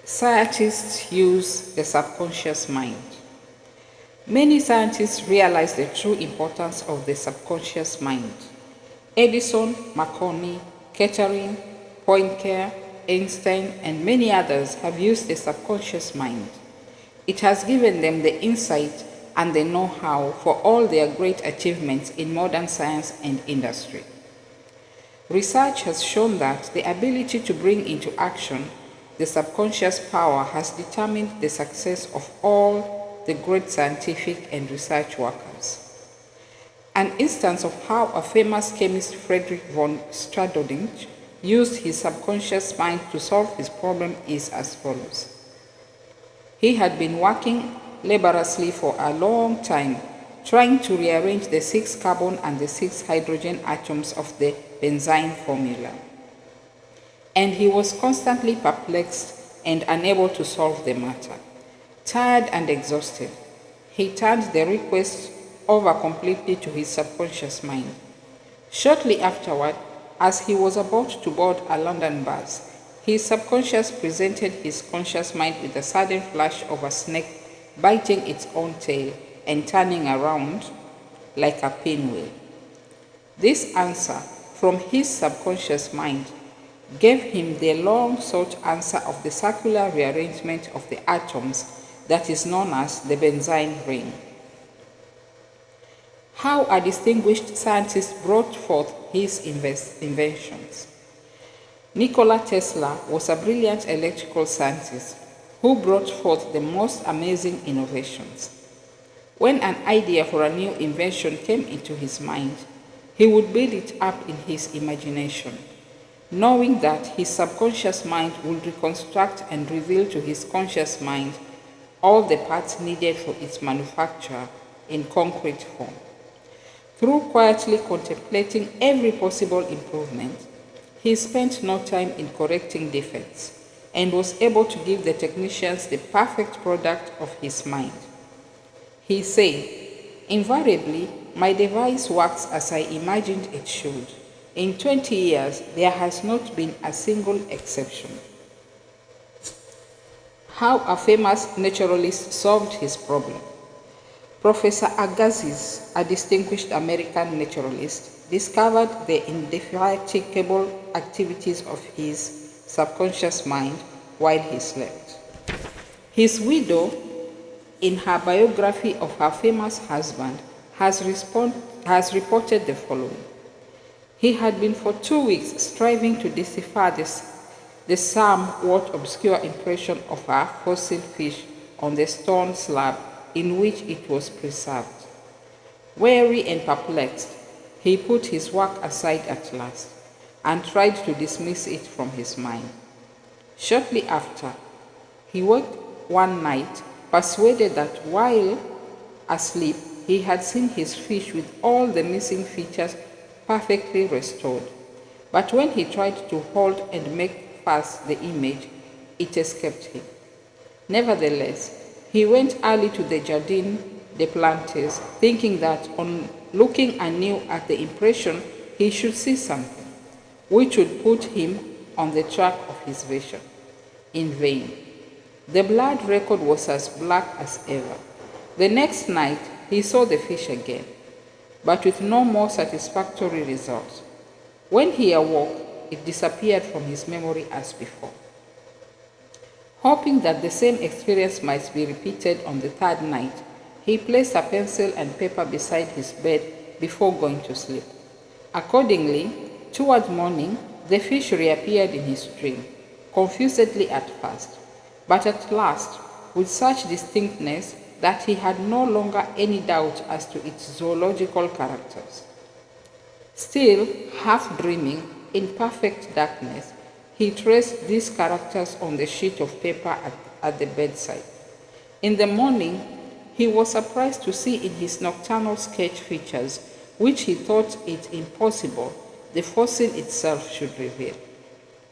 Scientists use the subconscious mind. Many scientists realize the true importance of the subconscious mind. Edison, Marconi, Kettering, Poincare, Einstein, and many others have used the subconscious mind. It has given them the insight and the know-how for all their great achievements in modern science and industry. Research has shown that the ability to bring into action the subconscious power has determined the success of all the great scientific and research workers. An instance of how a famous chemist, Friedrich von Stradonich, used his subconscious mind to solve his problem is as follows. He had been working laboriously for a long time, trying to rearrange the 6 carbon and the 6 hydrogen atoms of the benzene formula. And he was constantly perplexed and unable to solve the matter. Tired and exhausted, he turned the request over completely to his subconscious mind. Shortly afterward, as he was about to board a London bus, his subconscious presented his conscious mind with a sudden flash of a snake biting its own tail and turning around like a pinwheel. This answer from his subconscious mind gave him the long-sought answer of the circular rearrangement of the atoms that is known as the benzene ring. How a distinguished scientist brought forth his inventions. Nikola Tesla was a brilliant electrical scientist who brought forth the most amazing innovations. When an idea for a new invention came into his mind, he would build it up in his imagination, knowing that his subconscious mind would reconstruct and reveal to his conscious mind all the parts needed for its manufacture in concrete form. Through quietly contemplating every possible improvement, he spent no time in correcting defects and was able to give the technicians the perfect product of his mind. He said, "Invariably, my device works as I imagined it should. In 20 years, there has not been a single exception." How a famous naturalist solved his problem. Professor Agassiz, a distinguished American naturalist, discovered the indefatigable activities of his subconscious mind while he slept. His widow, in her biography of her famous husband, has reported the following. He had been for 2 weeks striving to decipher the somewhat obscure impression of a fossil fish on the stone slab in which it was preserved. Weary and perplexed, he put his work aside at last and tried to dismiss it from his mind. Shortly after, he woke one night, persuaded that while asleep, he had seen his fish with all the missing features perfectly restored. But when he tried to hold and make fast the image, it escaped him. Nevertheless, he went early to the Jardin des Plantes, thinking that on looking anew at the impression, he should see something, which would put him on the track of his vision. In vain. The blood record was as black as ever. The next night, he saw the fish again, but with no more satisfactory result. When he awoke, it disappeared from his memory as before. Hoping that the same experience might be repeated on the third night, he placed a pencil and paper beside his bed before going to sleep. Accordingly, toward morning, the fish reappeared in his dream, confusedly at first, but at last with such distinctness that he had no longer any doubt as to its zoological characters. Still, half dreaming, in perfect darkness, he traced these characters on the sheet of paper at the bedside. In the morning, he was surprised to see in his nocturnal sketch features, which he thought it impossible the fossil itself should reveal.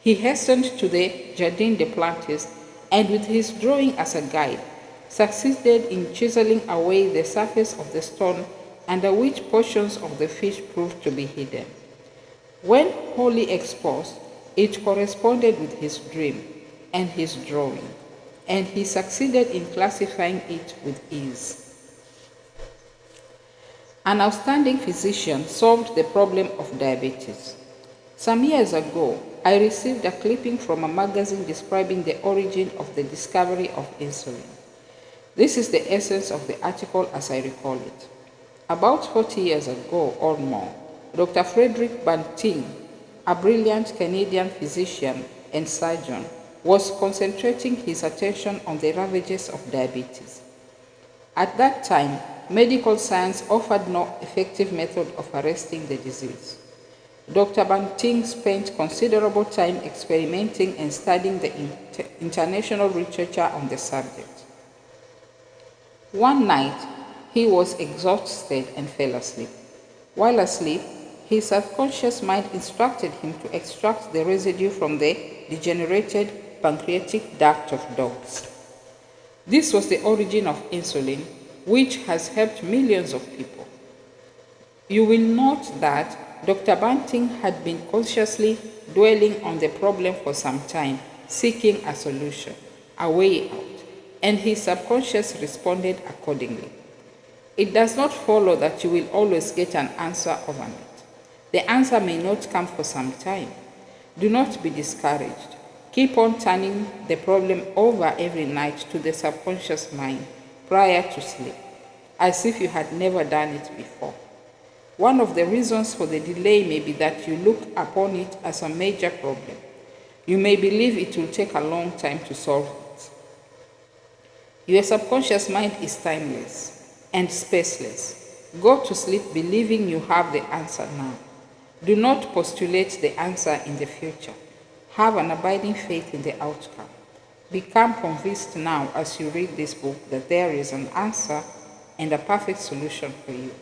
He hastened to the Jardin des Plantes and, with his drawing as a guide, succeeded in chiseling away the surface of the stone under which portions of the fish proved to be hidden. When wholly exposed, it corresponded with his dream and his drawing. and he succeeded in classifying it with ease. An outstanding physician solved the problem of diabetes. Some years ago, I received a clipping from a magazine describing the origin of the discovery of insulin. This is the essence of the article as I recall it. About 40 years ago or more, Dr. Frederick Banting, a brilliant Canadian physician and surgeon, was concentrating his attention on the ravages of diabetes. At that time, medical science offered no effective method of arresting the disease. Dr. Banting spent considerable time experimenting and studying the international literature on the subject. One night, he was exhausted and fell asleep. While asleep, his subconscious mind instructed him to extract the residue from the degenerated pancreatic duct of dogs. This was the origin of insulin, which has helped millions of people. You will note that Dr. Banting had been consciously dwelling on the problem for some time, seeking a solution, a way out, and his subconscious responded accordingly. It does not follow that you will always get an answer overnight. The answer may not come for some time. Do not be discouraged. Keep on turning the problem over every night to the subconscious mind prior to sleep, as if you had never done it before. One of the reasons for the delay may be that you look upon it as a major problem. You may believe it will take a long time to solve it. Your subconscious mind is timeless and spaceless. Go to sleep believing you have the answer now. Do not postulate the answer in the future. Have an abiding faith in the outcome. Become convinced now as you read this book that there is an answer and a perfect solution for you.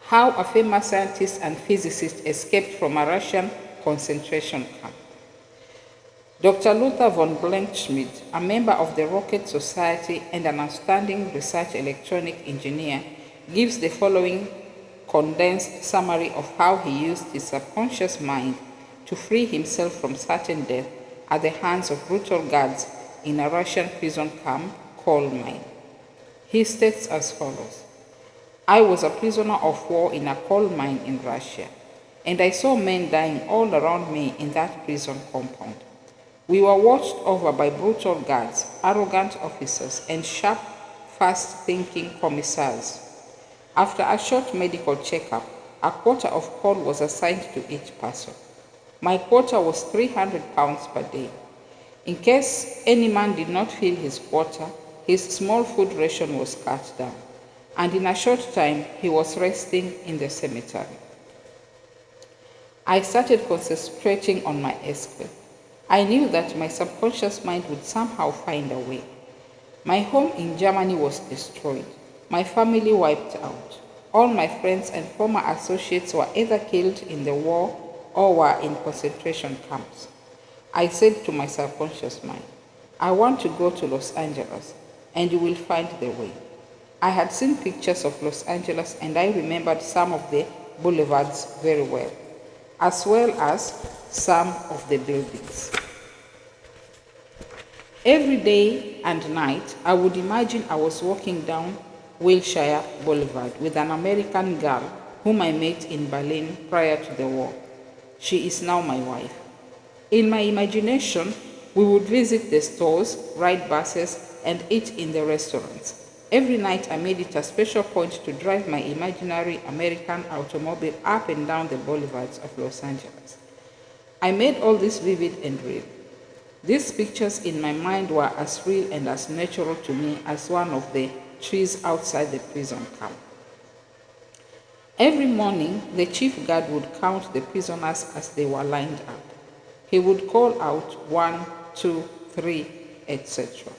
How a famous scientist and physicist escaped from a Russian concentration camp. Dr. Luther von Blankenschmidt, a member of the Rocket Society and an outstanding research electronic engineer, gives the following condensed summary of how he used his subconscious mind to free himself from certain death at the hands of brutal guards in a Russian prison camp coal mine. He states as follows: I was a prisoner of war in a coal mine in Russia, and I saw men dying all around me in that prison compound. We were watched over by brutal guards, arrogant officers, and sharp, fast-thinking commissars. After a short medical checkup, a quota of coal was assigned to each person. My quota was 300 pounds per day. In case any man did not fill his quota, his small food ration was cut down, and in a short time he was resting in the cemetery. I started concentrating on my escape. I knew that my subconscious mind would somehow find a way. My home in Germany was destroyed. My family wiped out. All my friends and former associates were either killed in the war or were in concentration camps. I said to my subconscious mind, I want to go to Los Angeles, and you will find the way. I had seen pictures of Los Angeles, and I remembered some of the boulevards very well as some of the buildings. Every day and night, I would imagine I was walking down Wilshire Boulevard with an American girl whom I met in Berlin prior to the war. She is now my wife. In my imagination, we would visit the stores, ride buses, and eat in the restaurants. Every night I made it a special point to drive my imaginary American automobile up and down the boulevards of Los Angeles. I made all this vivid and real. These pictures in my mind were as real and as natural to me as one of the trees outside the prison camp. Every morning, the chief guard would count the prisoners as they were lined up. He would call out 1, 2, 3, etc.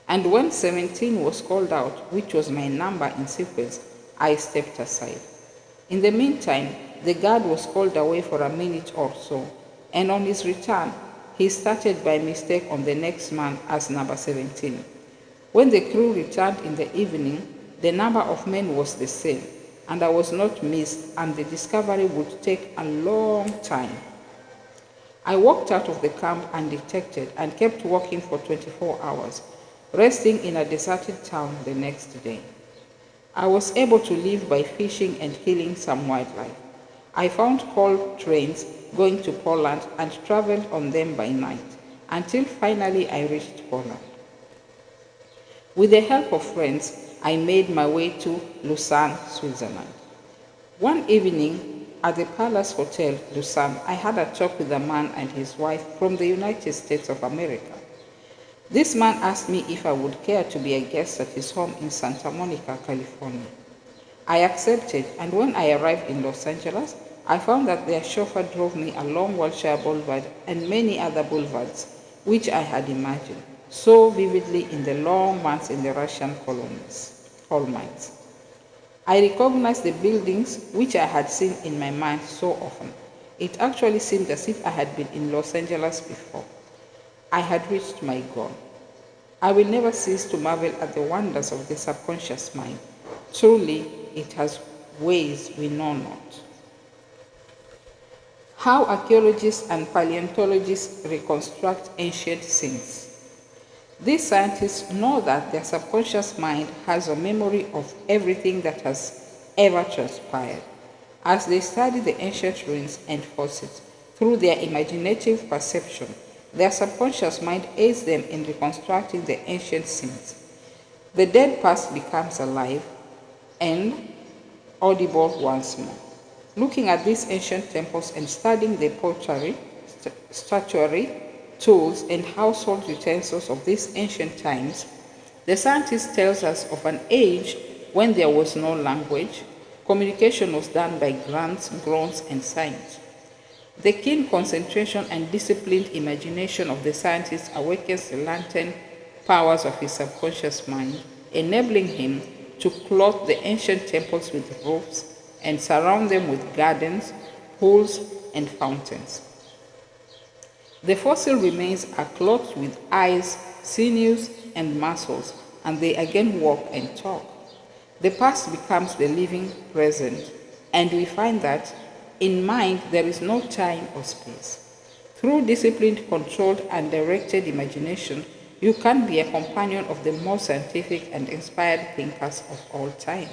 And when 17 was called out, which was my number in sequence, I stepped aside. In the meantime, the guard was called away for a minute or so, and on his return, he started by mistake on the next man as number 17. When the crew returned in the evening, the number of men was the same, and I was not missed, and the discovery would take a long time. I walked out of the camp undetected and kept walking for 24 hours, resting in a deserted town the next day. I was able to live by fishing and killing some wildlife. I found coal trains going to Poland and traveled on them by night until finally I reached Poland. With the help of friends, I made my way to Lucerne, Switzerland. One evening at the Palace Hotel, Lucerne, I had a talk with a man and his wife from the United States of America. This man asked me if I would care to be a guest at his home in Santa Monica, California. I accepted, and when I arrived in Los Angeles, I found that their chauffeur drove me along Wilshire Boulevard and many other boulevards, which I had imagined so vividly in the long months in the Russian coal mines. I recognized the buildings which I had seen in my mind so often. It actually seemed as if I had been in Los Angeles before. I had reached my goal. I will never cease to marvel at the wonders of the subconscious mind. Truly, it has ways we know not. How archaeologists and paleontologists reconstruct ancient scenes. These scientists know that their subconscious mind has a memory of everything that has ever transpired. As they study the ancient ruins and fossils through their imaginative perception, their subconscious mind aids them in reconstructing the ancient scenes. The dead past becomes alive and audible once more. Looking at these ancient temples and studying the pottery, statuary, tools, and household utensils of these ancient times, the scientist tells us of an age when there was no language. Communication was done by grunts, groans, and signs. The keen concentration and disciplined imagination of the scientist awakens the latent powers of his subconscious mind, enabling him to clothe the ancient temples with roofs and surround them with gardens, pools, and fountains. The fossil remains are clothed with eyes, sinews, and muscles, and they again walk and talk. The past becomes the living present, and we find that in mind there is no time or space. Through disciplined, controlled, and directed imagination, you can be a companion of the most scientific and inspired thinkers of all time.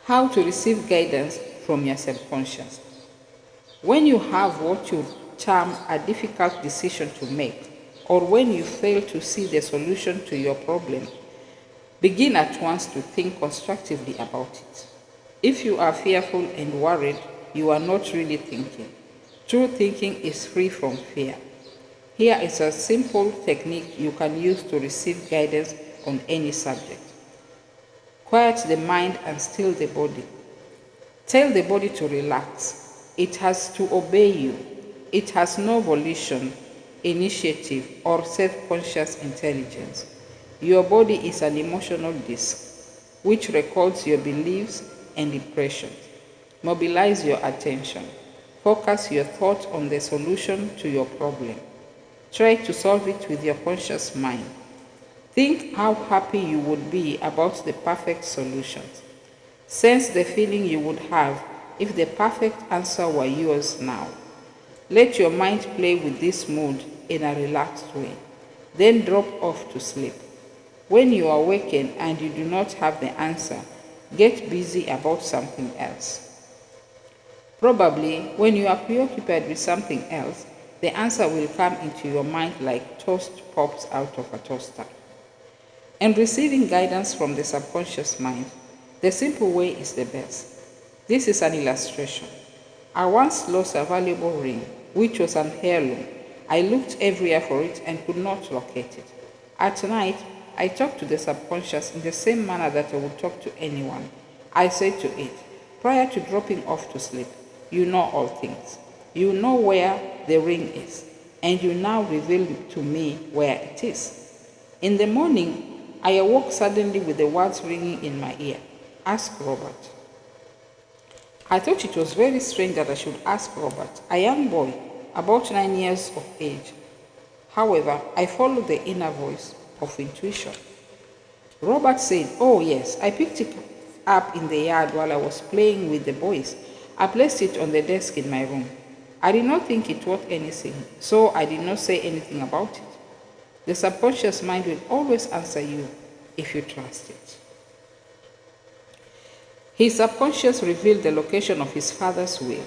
How to receive guidance from your subconscious. When you have what you term a difficult decision to make, or when you fail to see the solution to your problem, begin at once to think constructively about it. If you are fearful and worried, you are not really thinking. True thinking is free from fear. Here is a simple technique you can use to receive guidance on any subject. Quiet the mind and still the body. Tell the body to relax. It has to obey you. It has no volition, initiative, or self-conscious intelligence. Your body is an emotional disk, which records your beliefs and impressions. Mobilize your attention. Focus your thoughts on the solution to your problem. Try to solve it with your conscious mind. Think how happy you would be about the perfect solutions. Sense the feeling you would have if the perfect answer were yours now. Let your mind play with this mood in a relaxed way. Then drop off to sleep. When you awaken and you do not have the answer, get busy about something else. Probably, when you are preoccupied with something else, the answer will come into your mind like toast pops out of a toaster. And receiving guidance from the subconscious mind, the simple way is the best. This is an illustration. I once lost a valuable ring, which was an heirloom. I looked everywhere for it and could not locate it. At night, I talked to the subconscious in the same manner that I would talk to anyone. I said to it, prior to dropping off to sleep, you know all things. You know where the ring is, and you now reveal to me where it is. In the morning, I awoke suddenly with the words ringing in my ear, ask Robert. I thought it was very strange that I should ask Robert, a young boy, about 9 years of age. However, I followed the inner voice of intuition. Robert said, oh yes, I picked it up in the yard while I was playing with the boys. I placed it on the desk in my room. I did not think it worth anything, so I did not say anything about it. The subconscious mind will always answer you if you trust it. His subconscious revealed the location of his father's will.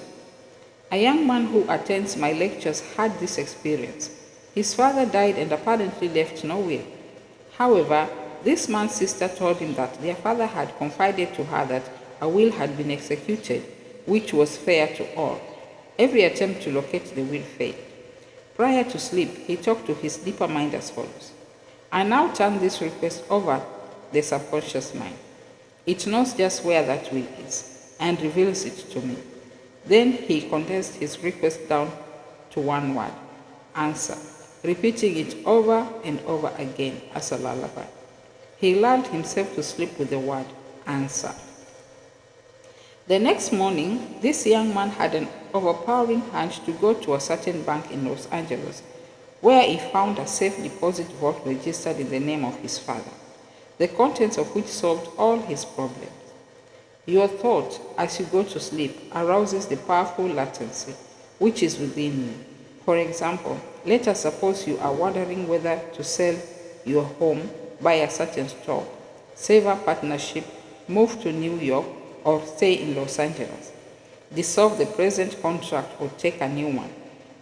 A young man who attends my lectures had this experience. His father died and apparently left no will. However, this man's sister told him that their father had confided to her that a will had been executed, which was fair to all. Every attempt to locate the will failed. Prior to sleep, he talked to his deeper mind as follows. I now turn this request over the subconscious mind. It knows just where that will is and reveals it to me. Then he condensed his request down to one word, answer, repeating it over and over again as a lullaby. He lulled himself to sleep with the word, answer. The next morning, this young man had an overpowering hunch to go to a certain bank in Los Angeles, where he found a safe deposit vault registered in the name of his father, the contents of which solved all his problems. Your thought as you go to sleep arouses the powerful latency which is within you. For example, let us suppose you are wondering whether to sell your home, buy a certain stock, save a partnership, move to New York, or stay in Los Angeles. Dissolve the present contract or take a new one.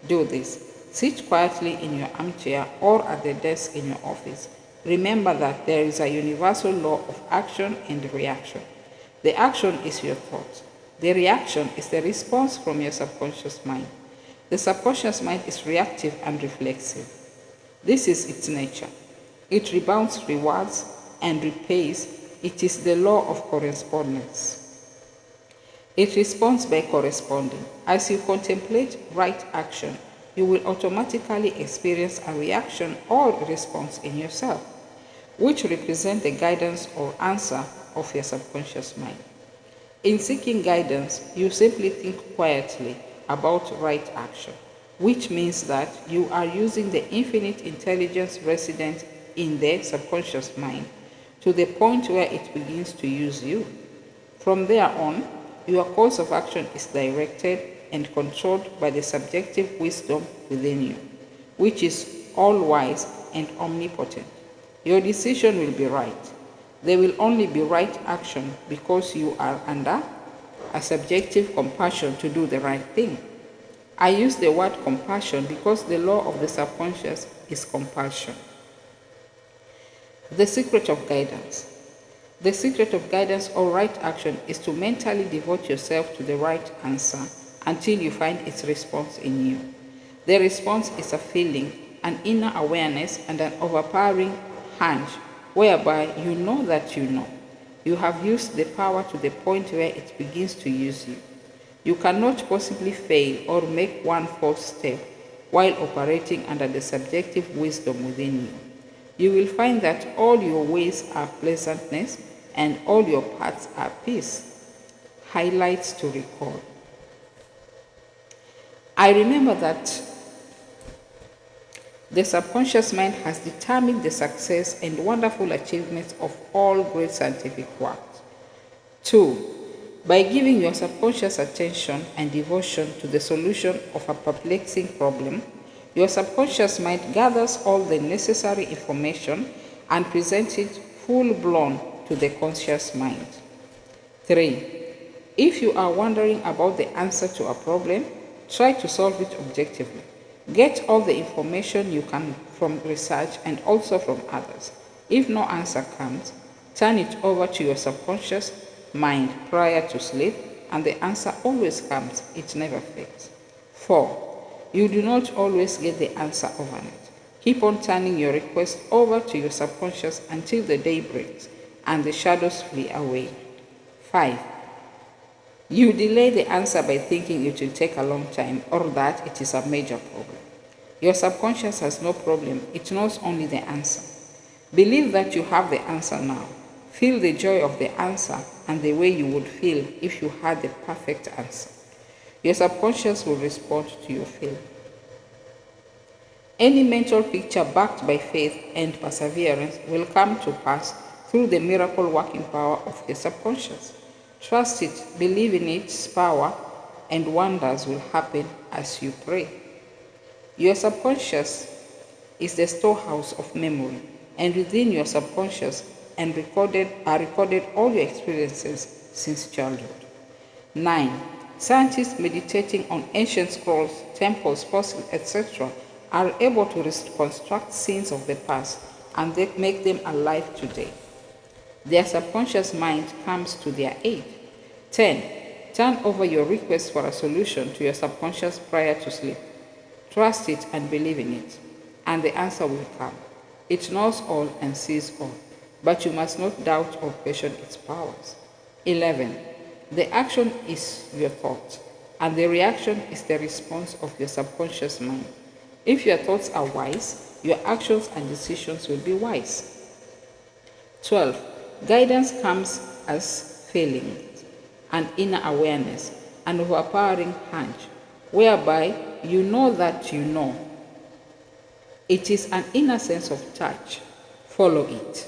Do this. Sit quietly in your armchair or at the desk in your office. Remember that there is a universal law of action and reaction. The action is your thought. The reaction is the response from your subconscious mind. The subconscious mind is reactive and reflexive. This is its nature. It rebounds, rewards, and repays. It is the law of correspondence. It responds by corresponding. As you contemplate right action, you will automatically experience a reaction or response in yourself, which represent the guidance or answer of your subconscious mind. In seeking guidance, you simply think quietly about right action, which means that you are using the infinite intelligence resident in the subconscious mind to the point where it begins to use you. From there on, your course of action is directed and controlled by the subjective wisdom within you, which is all-wise and omnipotent. Your decision will be right. There will only be right action because you are under a subjective compulsion to do the right thing. I use the word compulsion because the law of the subconscious is compulsion. The secret of guidance. The secret of guidance or right action is to mentally devote yourself to the right answer until you find its response in you. The response is a feeling, an inner awareness, and an overpowering hunch whereby you know that you know. You have used the power to the point where it begins to use you. You cannot possibly fail or make one false step while operating under the subjective wisdom within you. You will find that all your ways are pleasantness and all your paths are peace. Highlights to recall. I remember that the subconscious mind has determined the success and wonderful achievements of all great scientific work. 2. By giving your subconscious attention and devotion to the solution of a perplexing problem, your subconscious mind gathers all the necessary information and presents it full-blown to the conscious mind. 3. If you are wondering about the answer to a problem, try to solve it objectively. Get all the information you can from research and also from others. If no answer comes, turn it over to your subconscious mind prior to sleep, and the answer always comes. It never fails. 4. You do not always get the answer overnight. Keep on turning your request over to your subconscious until the day breaks and the shadows flee away. 5. You delay the answer by thinking it will take a long time or that it is a major problem. Your subconscious has no problem. It knows only the answer. Believe that you have the answer now. Feel the joy of the answer and the way you would feel if you had the perfect answer. Your subconscious will respond to your feeling. Any mental picture backed by faith and perseverance will come to pass through the miracle working power of the subconscious. Trust it, believe in its power, and wonders will happen as you pray. Your subconscious is the storehouse of memory, and within your subconscious are recorded all your experiences since childhood. 9. Scientists meditating on ancient scrolls, temples, fossils, etc. are able to reconstruct scenes of the past and they make them alive today. Their subconscious mind comes to their aid. 10. Turn over your request for a solution to your subconscious prior to sleep. Trust it and believe in it, and the answer will come. It knows all and sees all, but you must not doubt or question its powers. 11. The action is your thought, and the reaction is the response of your subconscious mind. If your thoughts are wise, your actions and decisions will be wise. 12. Guidance comes as feelings, an inner awareness, an overpowering hunch, whereby you know that you know. It is an inner sense of touch. Follow it.